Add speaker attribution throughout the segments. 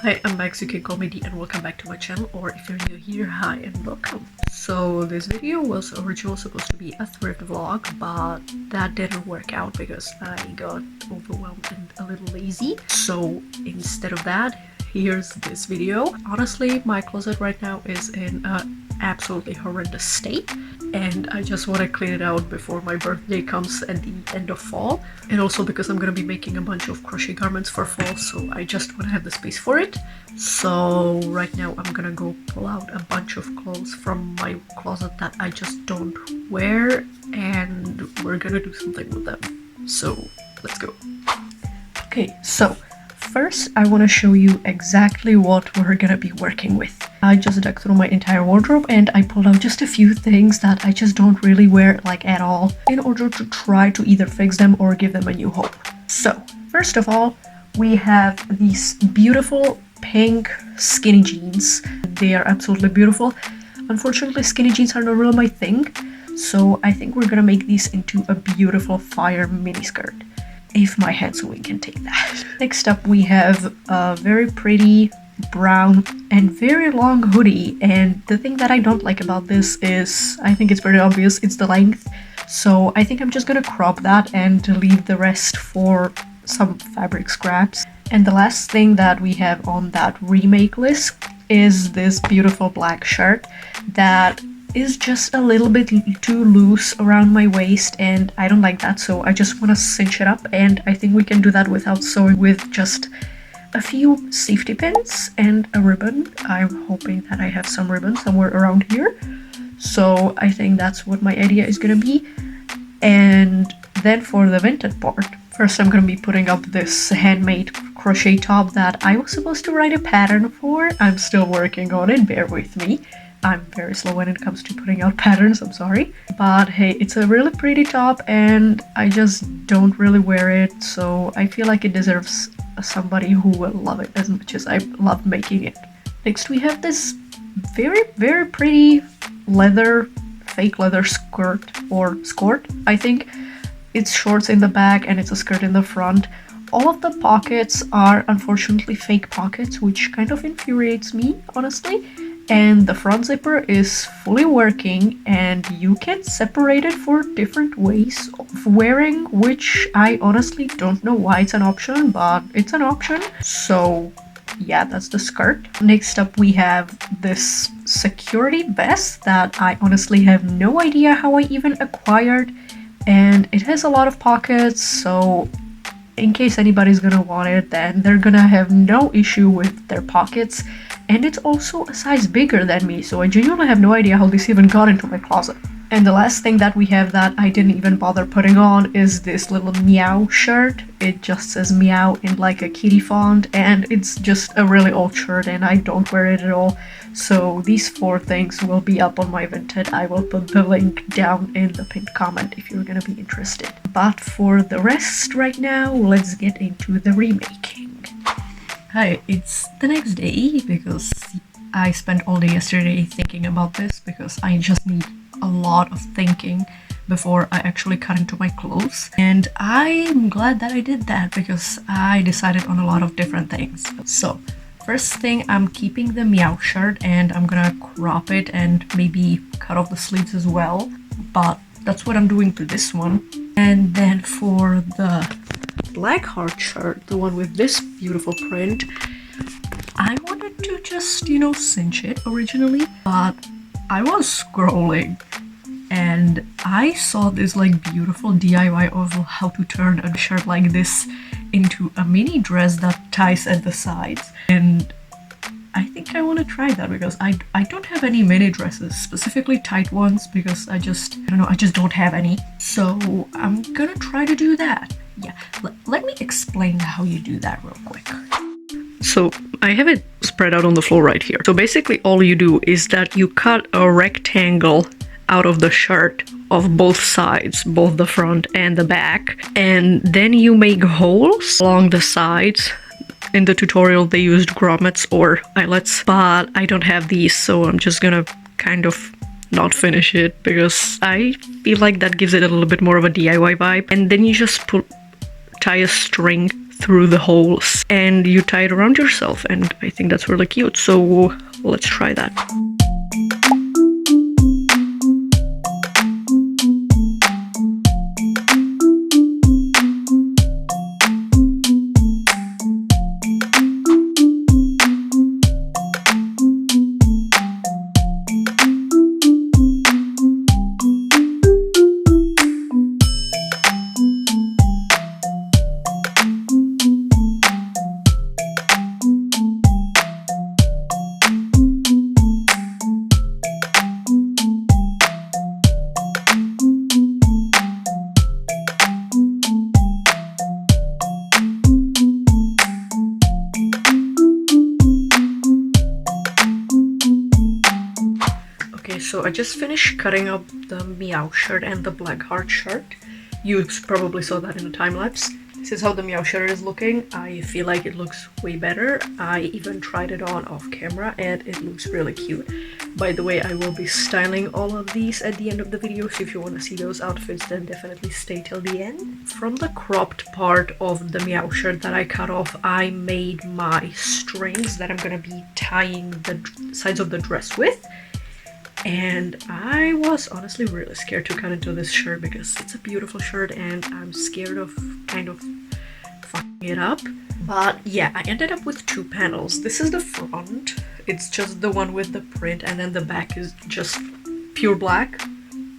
Speaker 1: Hi, I'm Max, you can call me D, and welcome back to my channel, or if you're new here, hi and welcome. So this video was originally supposed to be a thrift vlog, but that didn't work out because I got overwhelmed and a little lazy. So instead of that, here's this video. Honestly, my closet right now is in an absolutely horrendous state, and I just want to clean it out before my birthday comes at the end of fall, and also because I'm gonna be making a bunch of crochet garments for fall, so I just want to have the space for it. So right now I'm gonna go pull out a bunch of clothes from my closet that I just don't wear, and we're gonna do something with them. So let's go. Okay, so first I want to show you exactly what we're gonna be working with. I just dug through my entire wardrobe and I pulled out just a few things that I just don't really wear like at all, in order to try to either fix them or give them a new home. So first of all, we have these beautiful pink skinny jeans. They are absolutely beautiful. Unfortunately, skinny jeans are not really my thing, so I think we're gonna make these into a beautiful fire mini skirt, if my hand sewing can take that. Next up, we have a very pretty brown and very long hoodie, and the thing that I don't like about this is, I think it's very obvious, it's the length. So I think I'm just gonna crop that and leave the rest for some fabric scraps. And the last thing that we have on that remake list is this beautiful black shirt that is just a little bit too loose around my waist, and I don't like that, so I just want to cinch it up, and I think we can do that without sewing, with just a few safety pins and a ribbon. I'm hoping that I have some ribbon somewhere around here, so I think that's what my idea is gonna be. And then for the vintage part, first I'm gonna be putting up this handmade crochet top that I was supposed to write a pattern for. I'm still working on it, bear with me. I'm very slow when it comes to putting out patterns, I'm sorry. But hey, it's a really pretty top and I just don't really wear it, so I feel like it deserves somebody who will love it as much as I love making it. Next we have this very pretty leather, fake leather skirt, or skort, I think. It's shorts in the back and it's a skirt in the front. All of the pockets are unfortunately fake pockets, which kind of infuriates me, honestly. And the front zipper is fully working, and you can separate it for different ways of wearing, which I honestly don't know why it's an option, but it's an option. So yeah, that's the skirt. Next up we have this security vest that I honestly have no idea how I even acquired, and it has a lot of pockets, so in case anybody's gonna want it, then they're gonna have no issue with their pockets. And it's also a size bigger than me, so I genuinely have no idea how this even got into my closet. And the last thing that we have that I didn't even bother putting on is this little meow shirt. It just says meow in like a kitty font, and it's just a really old shirt and I don't wear it at all. So these four things will be up on my Vinted. I will put the link down in the pinned comment if you're gonna be interested. But for the rest right now, let's get into the remaking. Hi, it's the next day because I spent all day yesterday thinking about this, because I just need a lot of thinking before I actually cut into my clothes. And I'm glad that I did that because I decided on a lot of different things. So first thing, I'm keeping the meow shirt and I'm gonna crop it and maybe cut off the sleeves as well. But that's what I'm doing to this one. And then for the black heart shirt, the one with this beautiful print, I wanted to just, cinch it originally, but I was scrolling and I saw this like beautiful DIY of how to turn a shirt like this into a mini dress that ties at the sides, and I think I want to try that because I don't have any mini dresses, specifically tight ones, because I just don't have any. So I'm gonna try to do that. Yeah, let me explain how you do that real quick. So I have it spread out on the floor right here. So basically all you do is that you cut a rectangle out of the shirt of both sides, both the front and the back, and then you make holes along the sides. In the tutorial they used grommets or eyelets, but I don't have these, so I'm just gonna kind of not finish it because I feel like that gives it a little bit more of a DIY vibe. And then you just tie a string through the holes and you tie it around yourself, and I think that's really cute, so let's try that. So I just finished cutting up the Meow shirt and the Blackheart shirt. You probably saw that in a time-lapse. This is how the Meow shirt is looking. I feel like it looks way better. I even tried it on off camera and it looks really cute. By the way, I will be styling all of these at the end of the video, so if you want to see those outfits, then definitely stay till the end. From the cropped part of the Meow shirt that I cut off, I made my strings that I'm gonna be tying the sides of the dress with. And I was honestly really scared to cut into this shirt because it's a beautiful shirt and I'm scared of kind of fucking it up. But yeah, I ended up with two panels. This is the front. It's just the one with the print, and then the back is just pure black.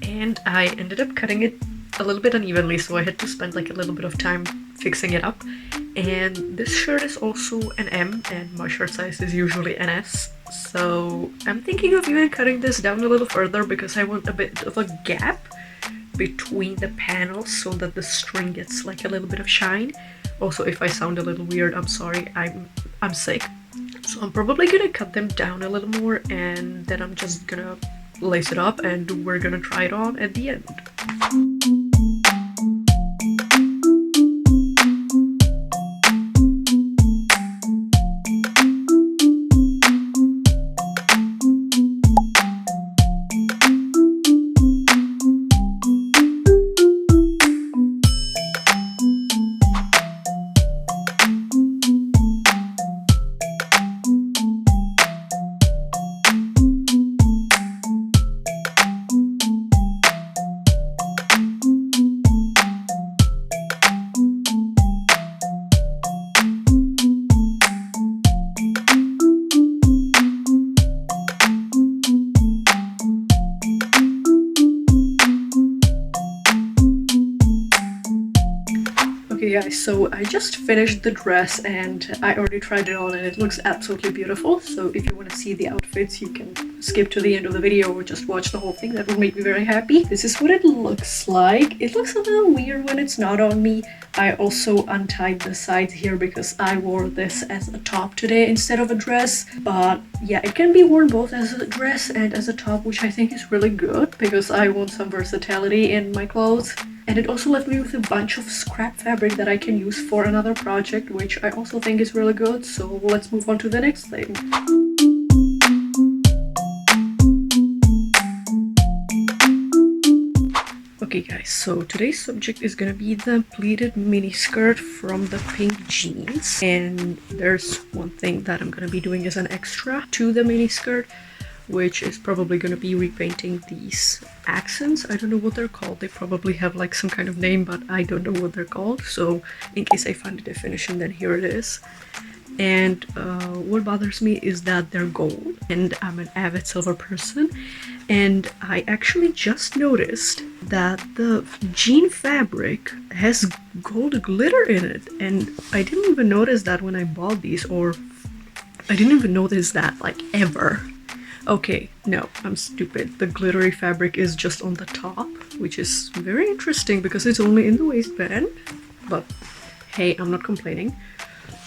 Speaker 1: And I ended up cutting it a little bit unevenly, so I had to spend like a little bit of time fixing it up. And this shirt is also an M, and my shirt size is usually an S. So I'm thinking of even cutting this down a little further because I want a bit of a gap between the panels so that the string gets like a little bit of shine. Also, if I sound a little weird, I'm sorry, I'm sick. So I'm probably gonna cut them down a little more, and then I'm just gonna lace it up and we're gonna try it on at the end. Okay guys, so I just finished the dress and I already tried it on and it looks absolutely beautiful. So if you want to see the outfits, you can skip to the end of the video or just watch the whole thing. That would make me very happy. This is what it looks like. It looks a little weird when it's not on me. I also untied the sides here because I wore this as a top today instead of a dress. But yeah, it can be worn both as a dress and as a top, which I think is really good because I want some versatility in my clothes. And it also left me with a bunch of scrap fabric that I can use for another project, which I also think is really good. So let's move on to the next thing. Okay guys, so today's subject is gonna be the pleated mini skirt from the pink jeans. And there's one thing that I'm gonna be doing as an extra to the mini skirt, which is probably going to be repainting these accents. I don't know what they're called. They probably have like some kind of name, but I don't know what they're called. So in case I find a definition, then here it is. And what bothers me is that they're gold, and I'm an avid silver person. And I actually just noticed that the jean fabric has gold glitter in it. And I didn't even notice that when I bought these, or I didn't even notice that like ever. Okay, no, I'm stupid. The glittery fabric is just on the top, which is very interesting because it's only in the waistband. But hey, I'm not complaining.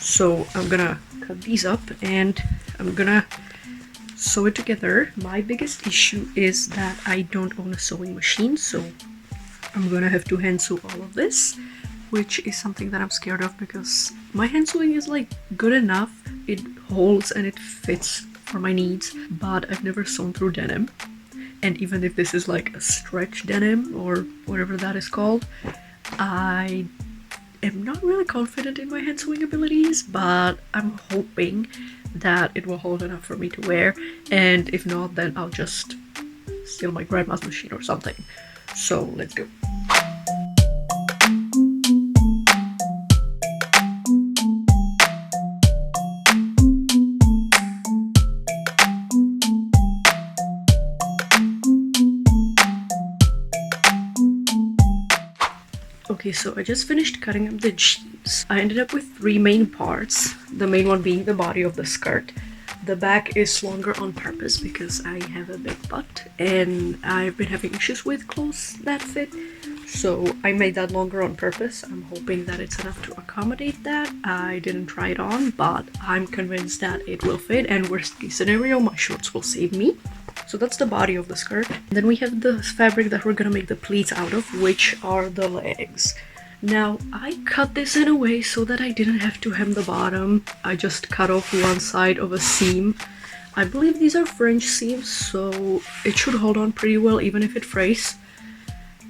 Speaker 1: So I'm gonna cut these up and I'm gonna sew it together. My biggest issue is that I don't own a sewing machine, so I'm gonna have to hand sew all of this, which is something that I'm scared of because my hand sewing is like good enough. It holds and it fits for my needs, but I've never sewn through denim. And even if this is like a stretch denim or whatever that is called, am not really confident in my hand sewing abilities, but I'm hoping that it will hold enough for me to wear, and if not, then I'll just steal my grandma's machine or something. So let's go. Okay, so I just finished cutting up the jeans. I ended up with 3 main parts, the main one being the body of the skirt. The back is longer on purpose because I have a big butt and I've been having issues with clothes that fit, so I made that longer on purpose. I'm hoping that it's enough to accommodate that. I didn't try it on, but I'm convinced that it will fit, and worst case scenario, my shorts will save me. So that's the body of the skirt. Then we have the fabric that we're gonna make the pleats out of, which are the legs. Now, I cut this in a way so that I didn't have to hem the bottom. I just cut off one side of a seam. I believe these are French seams, so it should hold on pretty well even if it frays.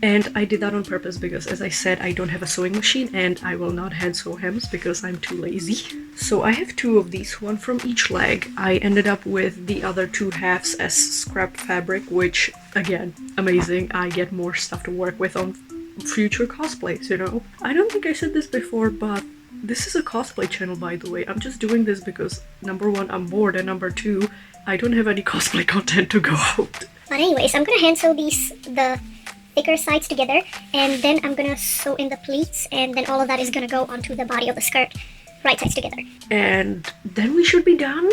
Speaker 1: And I did that on purpose because, as I said, I don't have a sewing machine and I will not hand sew hems because I'm too lazy. So I have 2 of these, one from each leg. I ended up with the other 2 halves as scrap fabric, which, again, amazing. I get more stuff to work with on future cosplays, you know? I don't think I said this before, but this is a cosplay channel, by the way. I'm just doing this because, number 1, I'm bored, and number 2, I don't have any cosplay content to go out.
Speaker 2: But anyways, I'm gonna hand sew the thicker sides together, and then I'm gonna sew in the pleats, and then all of that is gonna go onto the body of the skirt, right sides together.
Speaker 1: And then we should be done.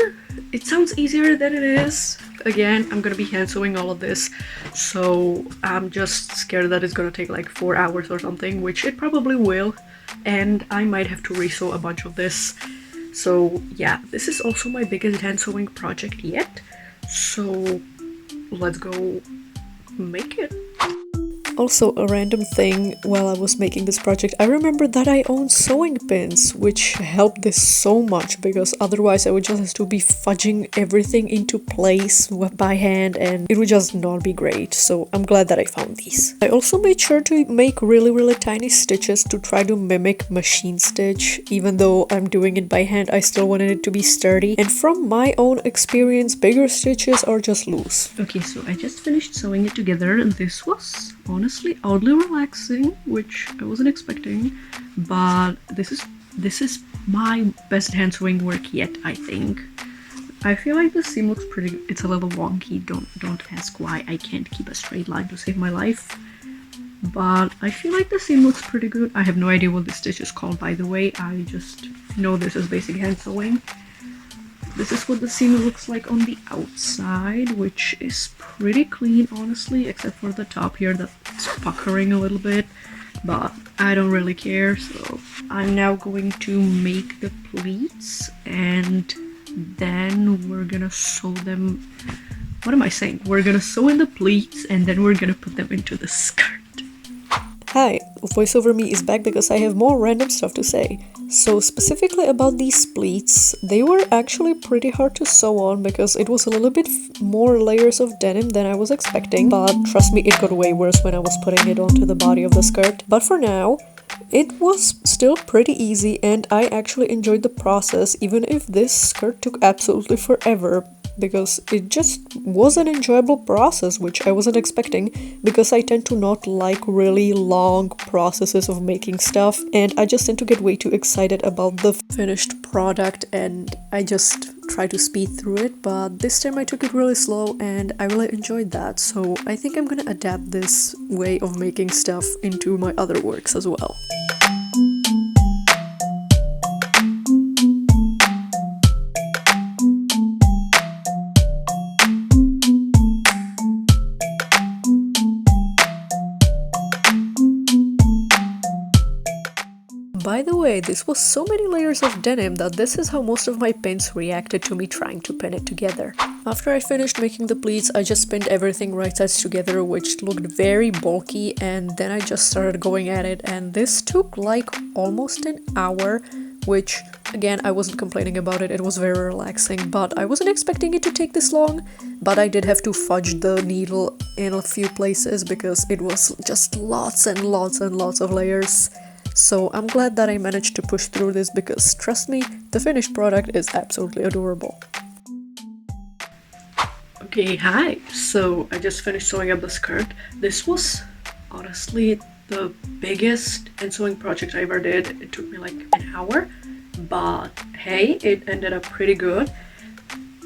Speaker 1: It sounds easier than it is. Again, I'm gonna be hand sewing all of this, so I'm just scared that it's gonna take like 4 hours or something, which it probably will, and I might have to resew a bunch of this. So yeah, this is also my biggest hand sewing project yet, so let's go make it. Also, a random thing while I was making this project, I remembered that I own sewing pins, which helped this so much, because otherwise I would just have to be fudging everything into place by hand and it would just not be great, so I'm glad that I found these. I also made sure to make really tiny stitches to try to mimic machine stitch. Even though I'm doing it by hand, I still wanted it to be sturdy, and from my own experience, bigger stitches are just loose. Okay, so I just finished sewing it together, and this was honestly oddly relaxing, which I wasn't expecting, but this is my best hand sewing work yet, I think. I feel like the seam looks pretty, it's a little wonky, don't ask why. I can't keep a straight line to save my life, but I feel like the seam looks pretty good. I have no idea what this stitch is called, by the way. I just know this is basic hand sewing. This is what the seam looks like on the outside, which is pretty clean, honestly, except for the top here that's puckering a little bit, but I don't really care. So I'm now going to make the pleats, and then we're gonna sew them. What am I saying? We're gonna sew in the pleats, and then we're gonna put them into the skirt. Hi, voiceover me is back because I have more random stuff to say. So specifically about these pleats, they were actually pretty hard to sew on because it was a little bit more layers of denim than I was expecting, but trust me, it got way worse when I was putting it onto the body of the skirt. But for now, it was still pretty easy, and I actually enjoyed the process, even if this skirt took absolutely forever, because it just was an enjoyable process, which I wasn't expecting, because I tend to not like really long processes of making stuff, and I just tend to get way too excited about the finished product, and I just try to speed through it. But this time I took it really slow, and I really enjoyed that, so I think I'm gonna adapt this way of making stuff into my other works as well. By the way, this was so many layers of denim that this is how most of my pins reacted to me trying to pin it together. After I finished making the pleats, I just pinned everything right sides together, which looked very bulky, and then I just started going at it, and this took like almost an hour, which again, I wasn't complaining about it, it was very relaxing, but I wasn't expecting it to take this long. But I did have to fudge the needle in a few places because it was just lots and lots and lots of layers. So I'm glad that I managed to push through this because trust me, the finished product is absolutely adorable. Okay, hi! So I just finished sewing up the skirt. This was honestly the biggest end sewing project I ever did. It took me like an hour, but hey, it ended up pretty good.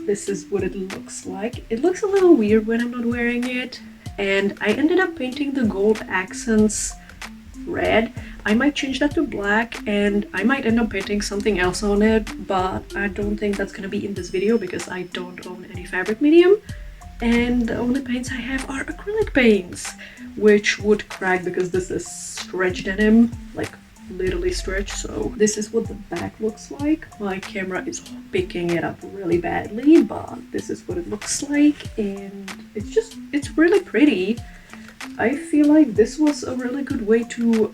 Speaker 1: This is what it looks like. It looks a little weird when I'm not wearing it, and I ended up painting the gold accents red. I might change that to black, and I might end up painting something else on it, but I don't think that's gonna be in this video because I don't own any fabric medium, and the only paints I have are acrylic paints, which would crack because this is stretch denim, like literally stretched. So this is what the back looks like. My camera is picking it up really badly, but this is what it looks like, and it's really pretty. I feel like this was a really good way to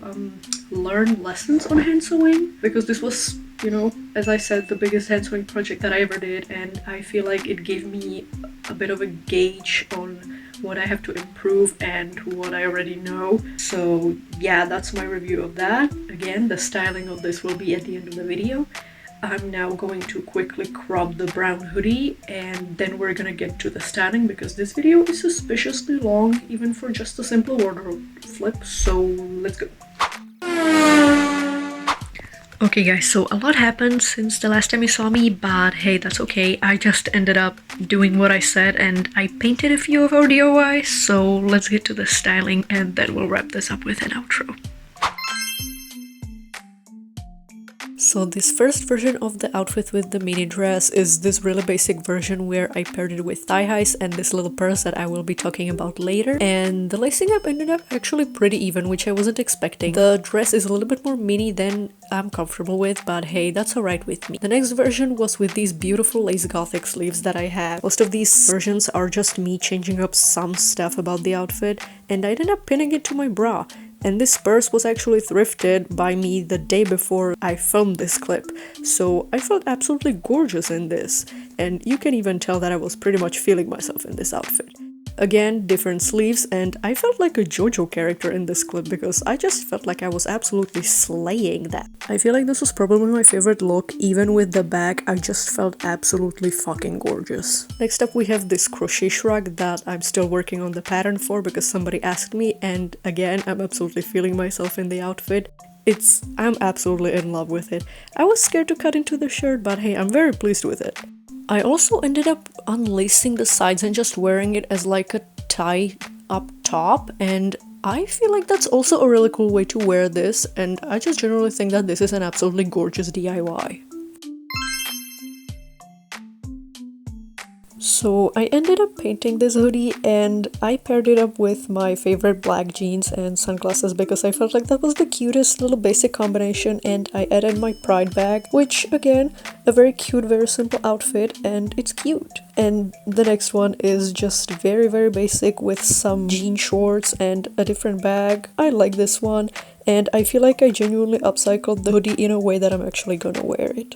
Speaker 1: learn lessons on hand sewing, because this was, you know, as I said, the biggest hand sewing project that I ever did, and I feel like it gave me a bit of a gauge on what I have to improve and what I already know. So yeah, that's my review of that. Again, the styling of this will be at the end of the video. I'm now going to quickly crop the brown hoodie, and then we're gonna get to the styling because this video is suspiciously long even for just a simple wardrobe flip, so let's go. Okay guys, so a lot happened since the last time you saw me, but hey, that's okay. I just ended up doing what I said and I painted a few of our DIYs, so let's get to the styling and then we'll wrap this up with an outro. So this first version of the outfit with the mini dress is this really basic version where I paired it with thigh highs and this little purse that I will be talking about later. And the lacing up ended up actually pretty even, which I wasn't expecting. The dress is a little bit more mini than I'm comfortable with, but hey, that's alright with me. The next version was with these beautiful lace gothic sleeves that I have. Most of these versions are just me changing up some stuff about the outfit, and I ended up pinning it to my bra. And this purse was actually thrifted by me the day before I filmed this clip, so I felt absolutely gorgeous in this, and you can even tell that I was pretty much feeling myself in this outfit. Again, different sleeves, and I felt like a JoJo character in this clip because I just felt like I was absolutely slaying that. I feel like this was probably my favorite look. Even with the bag, I just felt absolutely fucking gorgeous. Next up we have this crochet shrug that I'm still working on the pattern for because somebody asked me, and again, I'm absolutely feeling myself in the outfit. I'm absolutely in love with it. I was scared to cut into the shirt, but hey, I'm very pleased with it. I also ended up unlacing the sides and just wearing it as like a tie up top, and I feel like that's also a really cool way to wear this, and I just generally think that this is an absolutely gorgeous DIY. So I ended up painting this hoodie and I paired it up with my favorite black jeans and sunglasses because I felt like that was the cutest little basic combination, and I added my pride bag, which again, a very cute, very simple outfit, and it's cute. And the next one is just very basic with some jean shorts and a different bag. I like this one, and I feel like I genuinely upcycled the hoodie in a way that I'm actually gonna wear it.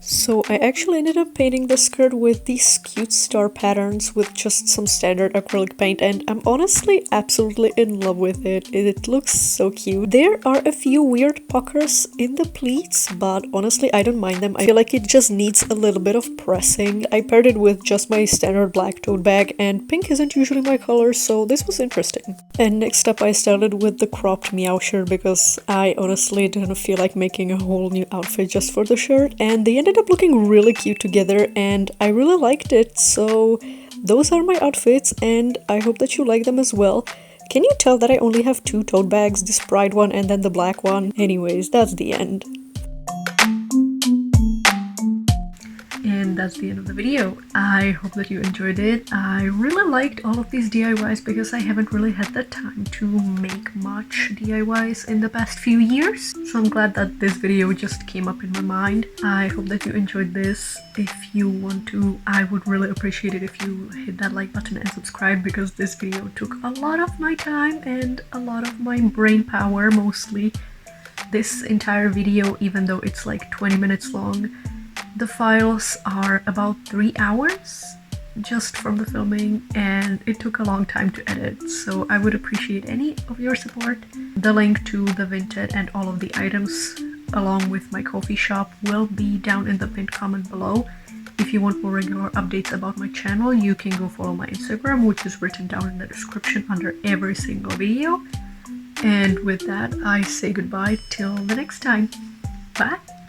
Speaker 1: So I actually ended up painting the skirt with these cute star patterns with just some standard acrylic paint, and I'm honestly absolutely in love with it. It looks so cute. There are a few weird puckers in the pleats, but honestly I don't mind them. I feel like it just needs a little bit of pressing. I paired it with just my standard black tote bag, and pink isn't usually my color, so this was interesting. And next up I started with the cropped meow shirt because I honestly didn't feel like making a whole new outfit just for the shirt, and they ended up looking really cute together and I really liked it. So those are my outfits and I hope that you like them as well. Can you tell that I only have two tote bags, this pride one and then the black one? Anyways, that's the end. And that's the end of the video. I hope that you enjoyed it. I really liked all of these DIYs because I haven't really had the time to make much DIYs in the past few years. So I'm glad that this video just came up in my mind. I hope that you enjoyed this. If you want to, I would really appreciate it if you hit that like button and subscribe because this video took a lot of my time and a lot of my brain power mostly. This entire video, even though it's like 20 minutes long, the files are about 3 hours, just from the filming, and it took a long time to edit, so I would appreciate any of your support. The link to the Vinted and all of the items along with my coffee shop will be down in the pinned comment below. If you want more regular updates about my channel, you can go follow my Instagram, which is written down in the description under every single video. And with that, I say goodbye till the next time. Bye!